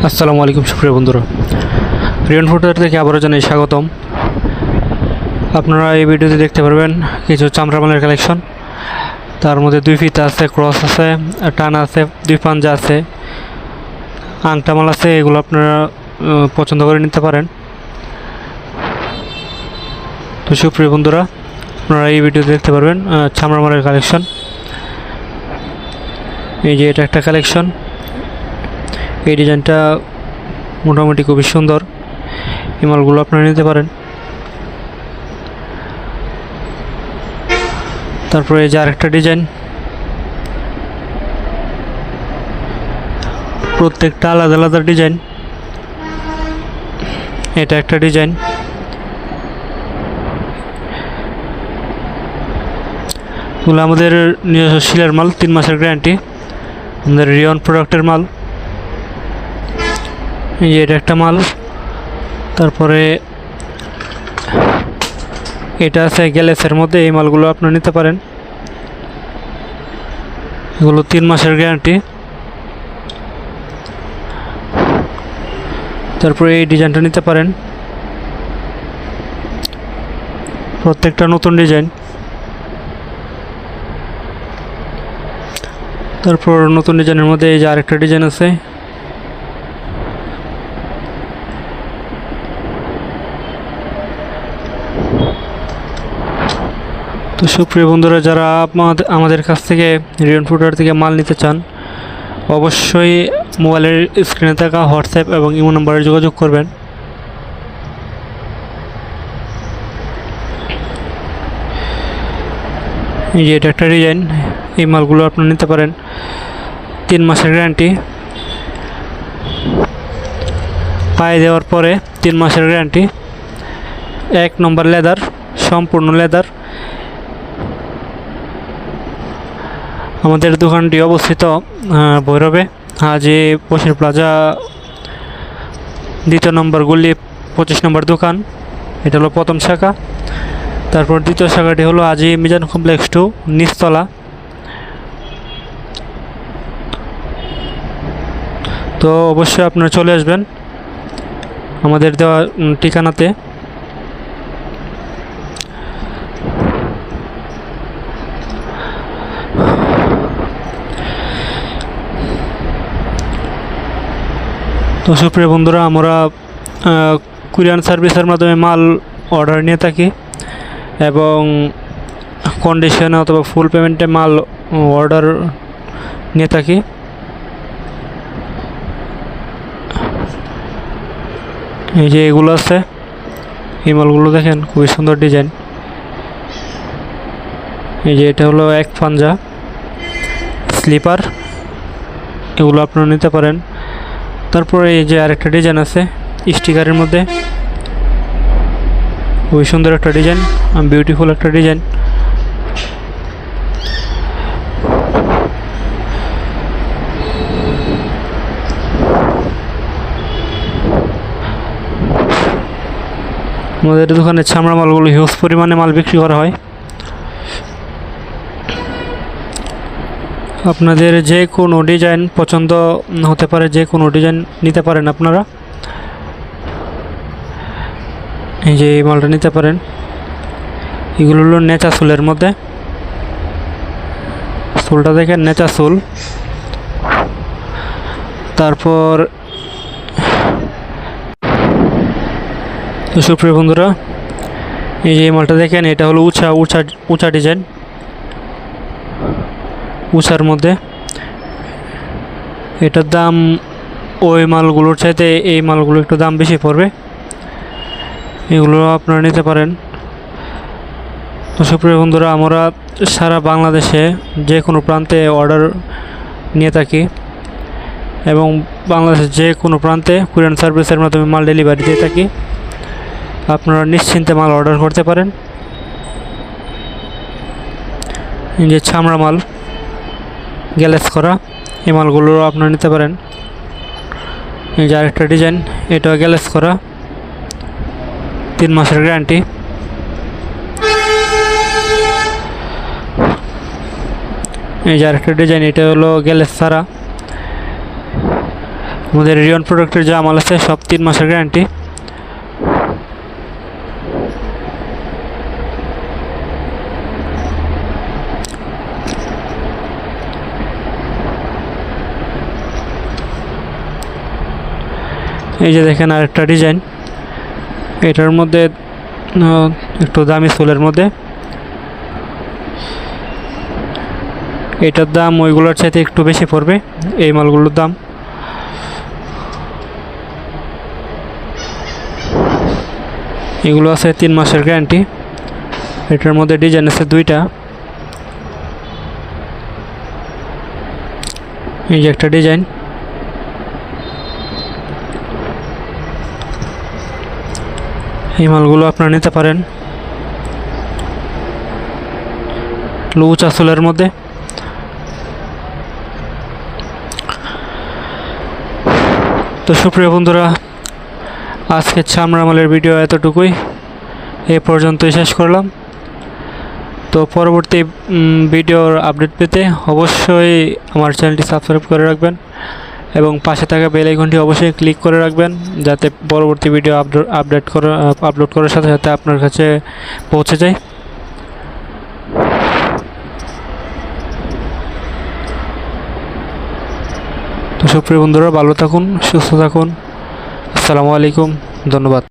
আসসালামু আলাইকুম সুপ্রিয় বন্ধুরা, রিয়ন ফুটওয়্যার থেকে আবারও জানাই স্বাগতম। আপনারা এই ভিডিওতে দেখতে পারবেন কিছু চামড়া মালের কালেকশন। তার মধ্যে দুই ফিতা আছে, ক্রস আছে, টানা আছে, দুই পাঞ্জা আছে, আংটা মাল আছে। এগুলো আপনারা পছন্দ করে নিতে পারেন। তো সুপ্রিয় বন্ধুরা, আপনারা এই ভিডিওতে দেখতে পারবেন চামড়া মালের কালেকশন। এই যে এটা একটা কালেকশন। এই ডিজাইনটা মোটামুটি খুবই সুন্দর। এই মালগুলো আপনারা নিতে পারেন। তারপরে এই যে আরেকটা ডিজাইন, প্রত্যেকটা আলাদা আলাদা ডিজাইন। এটা একটা ডিজাইন। এগুলো আমাদের নিজস্ব শিলার মাল, 3 মাসের গ্যারান্টি, আমাদের রিয়ন প্রোডাক্টের মাল। এই যে এটা একটা মাল। তারপরে এটা আছে গ্যালেসের মধ্যে। এই মালগুলো আপনারা নিতে পারেন। এগুলো 3 মাসের গ্যারান্টি। তারপরে এই ডিজাইনটা নিতে পারেন, প্রত্যেকটা নতুন ডিজাইন। তারপর নতুন ডিজাইনের মধ্যে এই যে আরেকটা ডিজাইন আছে। তো সুপ্রিয় বন্ধুরা, যারা আমাদের কাছ থেকে রিয়ন ফুটওয়্যার থেকে মাল নিতে চান, অবশ্যই মোবাইলের স্ক্রিনে থাকা হোয়াটসঅ্যাপ এবং ইমো নম্বরে যোগাযোগ করবেন। এই যে এটা একটা ডিজাইন। এই মালগুলো আপনারা নিতে পারেন, 3 মাসের গ্যারান্টি। পায়ে দেওয়ার পরে 3 মাসের গ্যারান্টি। 1 নম্বর লেদার, সম্পূর্ণ লেদার। আমাদের দোকানটি অবস্থিত ভৈরবে, হাজি বশির প্লাজা, 2 নম্বর গলি, 25 নম্বর দোকান। এটা হলো প্রথম শাখা। তারপর দ্বিতীয় শাখাটি হলো হাজি মিজান কমপ্লেক্স 2, নিচতলা। তো অবশ্যই আপনারা চলে আসবেন আমাদের দেওয়া ঠিকানাতে। তো সুপ্রিয় বন্ধুরা, আমরা কুরিয়ার সার্ভিসের মাধ্যমে মাল অর্ডার নিয়ে থাকি এবং কন্ডিশনে অথবা ফুল পেমেন্টে মাল অর্ডার নিয়ে থাকি। এই যে এগুলো আছে, এই মালগুলো দেখেন, খুবই সুন্দর ডিজাইন। এই যে এটা হলো 1 পাঞ্জা স্লিপার। এগুলো আপনারা নিতে পারেন। তারপরে এই যে আরেকটা ডিজাইন আছে স্টিকারের মধ্যে, খুবই সুন্দর একটা ডিজাইন, বিউটিফুল একটা ডিজাইন। আমাদের দোকানে চামড়া মালগুলো হিউজ পরিমাণে মাল বিক্রি করা হয়। আপনাদের যে কোনো ডিজাইন পছন্দ হতে পারে, যে কোনো ডিজাইন নিতে পারেন আপনারা। এই যে এই মালটা নিতে পারেন। এগুলো হলো নেচা সোলের মধ্যে। সোলটা দেখেন, নেচা সোল। তারপর তো সুপ্রিয় বন্ধুরা, এই যে এই মালটা দেখেন, এটা হলো উঁচা ডিজাইন, উঁচার মধ্যে। এটার দাম ওই মালগুলোর চাইতে এই মালগুলো একটু দাম বেশি পড়বে। এগুলো আপনারা নিতে পারেন। তো সুপ্রিয় বন্ধুরা, আমরা সারা বাংলাদেশে যে কোনো প্রান্তে অর্ডার নিয়ে থাকি এবং বাংলাদেশের যে কোনো প্রান্তে কুরিয়ার সার্ভিসের মাধ্যমে মাল ডেলিভারি দিয়ে থাকি। আপনারা নিশ্চিন্তে মাল অর্ডার করতে পারেন। এই যে চামড়া মাল, গ্যালেস করা, এই মালগুলো আপনারা নিতে পারেন। এই যে আরেকটা ডিজাইন, এটা গ্যালেস করা, 3 মাসের গ্যারান্টি। এই যে আরেকটা ডিজাইন, এটা হলো গ্যালেস ছাড়া, আমাদের রিয়ন প্রোডাক্টের যা মাল আছে সব 3 মাসের গ্যারান্টি। এই যে দেখেন আরেকটা ডিজাইন, এটার মধ্যে একটু দামি সোলের মধ্যে, এটার দাম ওইগুলোর চাইতে একটু বেশি পড়বে এই মালগুলোর দাম। এগুলো আছে 3 মাসের গ্যারান্টি। এটার মধ্যে ডিজাইন আছে 2টা। এই যে একটা ডিজাইন, এই মালগুলো আপনারা নিতে পারেন লুচা সোলের মধ্যে। তো সুপ্রিয় বন্ধুরা, আজকে চামড়া মালের ভিডিও এতটুকুই, এই পর্যন্তই শেষ করলাম। তো পরবর্তী ভিডিওর আপডেট পেতে অবশ্যই আমার চ্যানেলটি সাবস্ক্রাইব করে রাখবেন এবং পাশে থাকা বেল আইকনটি অবশ্যই ক্লিক করে রাখবেন, যাতে পরবর্তী ভিডিও আপলোড করার সাথে সাথে আপনার কাছে পৌঁছে যায়। তো সুপ্রিয় বন্ধুরা, ভালো থাকুন, সুস্থ থাকুন। আসসালামু আলাইকুম, ধন্যবাদ।